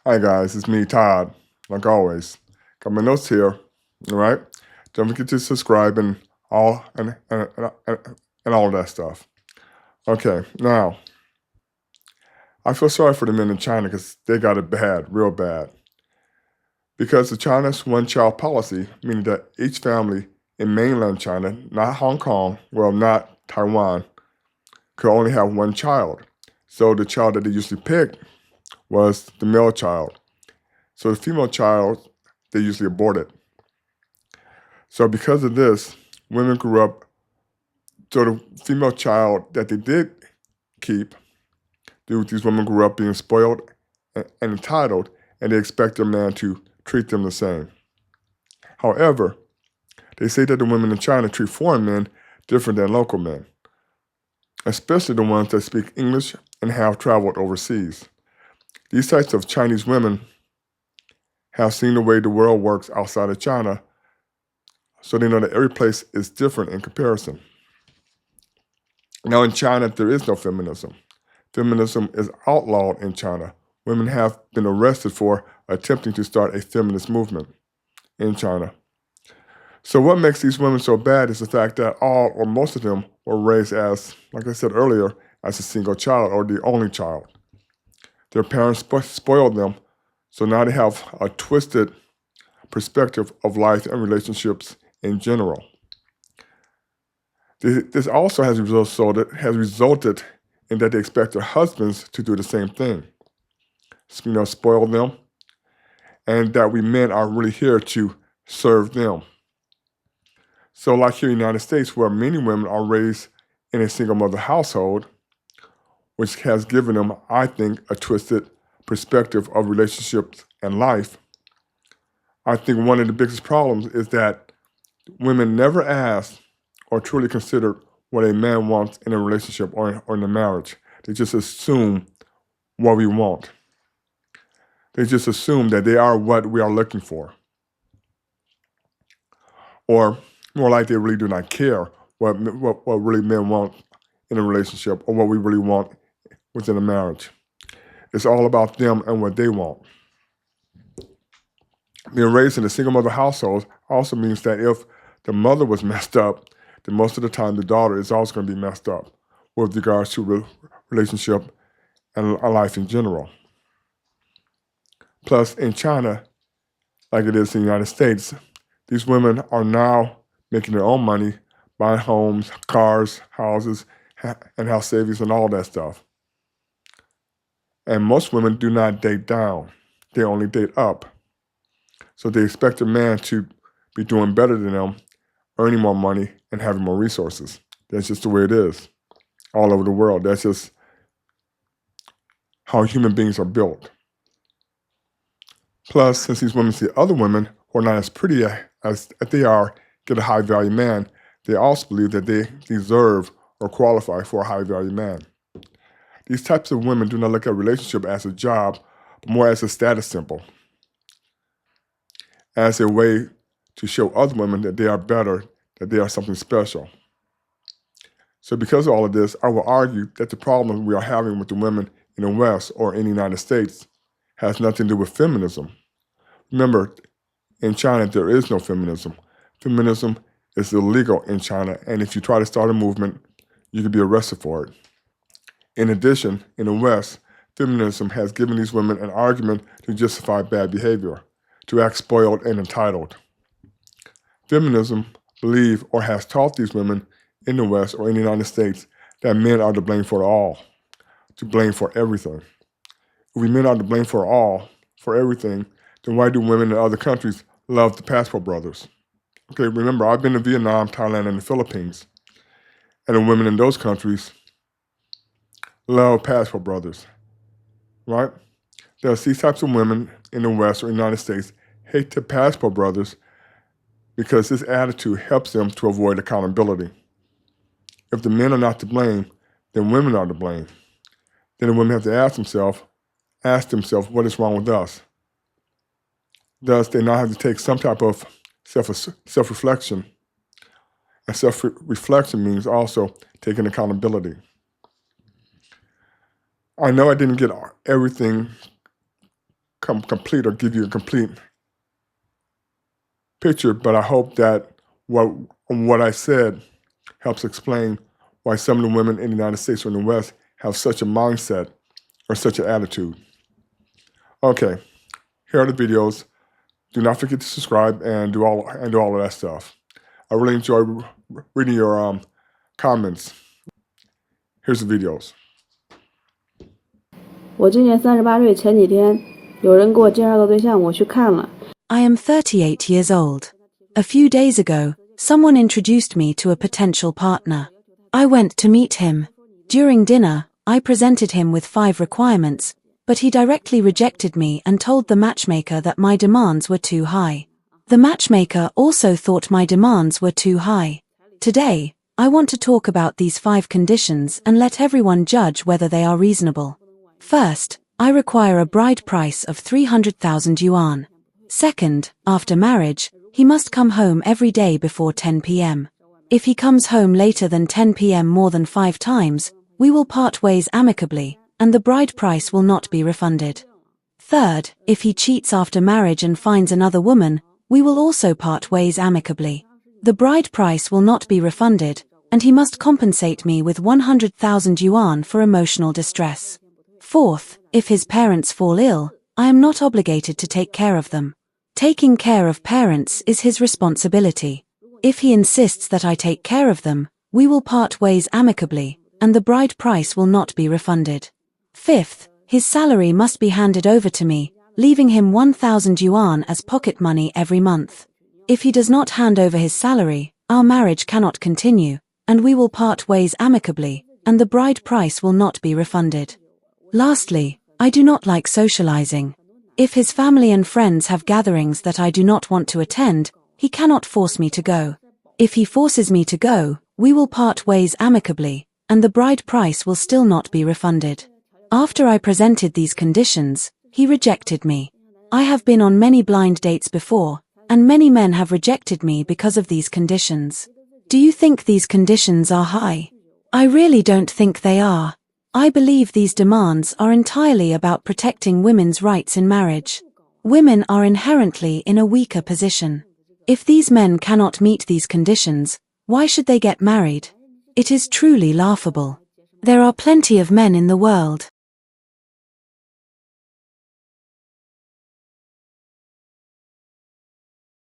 Hi guys, it's me, Todd. Like always, got my notes here. All right, don't forget to subscribe and all and all of that stuff. Okay, now I feel sorry for the men in China because they got it bad, real bad. Because of China's one-child policy, meaning that each family in mainland China, not Hong Kong, well, not Taiwan, could only have one child. So the child that they usually picked was the male child. So the female child, they usually aborted. So because of this, women grew up, so the female child that they did keep, these women grew up being spoiled and entitled, and they expect their man to treat them the same. However, they say that the women in China treat foreign men different than local men, especially the ones that speak English and have traveled overseas. These types of Chinese women have seen the way the world works outside of China, so they know that every place is different in comparison. Now, in China, there is no feminism. Feminism is outlawed in China. Women have been arrested for attempting to start a feminist movement in China. So, what makes these women so bad is the fact that all or most of them were raised as, like I said earlier, as a single child or the only child. Their parents spoiled them, so now they have a twisted perspective of life and relationships in general. This also has resulted in that they expect their husbands to do the same thing. Spoil them, and that we men are really here to serve them. So like here in the United States, where many women are raised in a single mother household, which has given them, I think, a twisted perspective of relationships and life, I think one of the biggest problems is that women never ask or truly consider what a man wants in a relationship or in a marriage. They just assume what we want. They just assume that they are what we are looking for. Or more like they really do not care what really men want in a relationship or what we really want within a marriage. It's all about them and what they want. Being raised in a single mother household also means that if the mother was messed up, then most of the time the daughter is also going to be messed up with regards to relationship and life in general. Plus, in China, like it is in the United States, these women are now making their own money, buying homes, cars, houses, and house savings and all that stuff. And most women do not date down. They only date up. So they expect a man to be doing better than them, earning more money, and having more resources. That's just the way it is all over the world. That's just how human beings are built. Plus, since these women see other women who are not as pretty as they are get a high value man, they also believe that they deserve or qualify for a high value man. These types of women do not look at a relationship as a job, but more as a status symbol, as a way to show other women that they are better, that they are something special. So because of all of this, I will argue that the problem we are having with the women in the West or in the United States has nothing to do with feminism. Remember, in China, there is no feminism. Feminism is illegal in China, and if you try to start a movement, you could be arrested for it. In addition, in the West, feminism has given these women an argument to justify bad behavior, to act spoiled and entitled. Feminism believes or has taught these women in the West or in the United States that men are to blame for all, to blame for everything. If we men are to blame for all, for everything, then why do women in other countries love the Passport Brothers? Okay, remember, I've been to Vietnam, Thailand, and the Philippines, and the women in those countries love Passport Brothers, right? There's these types of women in the West or United States hate the Passport Brothers because this attitude helps them to avoid accountability. If the men are not to blame, then women are to blame. Then the women have to ask themselves, what is wrong with us? Thus, they now have to take some type of self-reflection. And self-reflection means also taking accountability. I know I didn't get everything complete or give you a complete picture, but I hope that what I said helps explain why some of the women in the United States or in the West have such a mindset or such an attitude. Okay, here are the videos. Do not forget to subscribe and do all of that stuff. I really enjoy reading your comments. Here's the videos. 我今年38岁，前几天有人给我介绍个对象，我去看了。I am 38 years old. A few days ago, someone introduced me to a potential partner. I went to meet him. During dinner, I presented him with 5 requirements, but he directly rejected me and told the matchmaker that my demands were too high. The matchmaker also thought my demands were too high. Today, I want to talk about these 5 conditions and let everyone judge whether they are reasonable. First, I require a bride price of 300,000 yuan. Second, after marriage, he must come home every day before 10 p.m. If he comes home later than 10 p.m. more than 5 times, we will part ways amicably, and the bride price will not be refunded. Third, if he cheats after marriage and finds another woman, we will also part ways amicably. The bride price will not be refunded, and he must compensate me with 100,000 yuan for emotional distress. Fourth, if his parents fall ill, I am not obligated to take care of them. Taking care of parents is his responsibility. If he insists that I take care of them, we will part ways amicably, and the bride price will not be refunded. Fifth, his salary must be handed over to me, leaving him 1,000 yuan as pocket money every month. If he does not hand over his salary, our marriage cannot continue, and we will part ways amicably, and the bride price will not be refunded. Lastly, I do not like socializing. If his family and friends have gatherings that I do not want to attend, he cannot force me to go. If he forces me to go, we will part ways amicably, and the bride price will still not be refunded. After I presented these conditions, he rejected me. I have been on many blind dates before, and many men have rejected me because of these conditions. Do you think these conditions are high? I really don't think they are. I believe these demands are entirely about protecting women's rights in marriage. Women are inherently in a weaker position. If these men cannot meet these conditions, why should they get married? It is truly laughable. There are plenty of men in the world.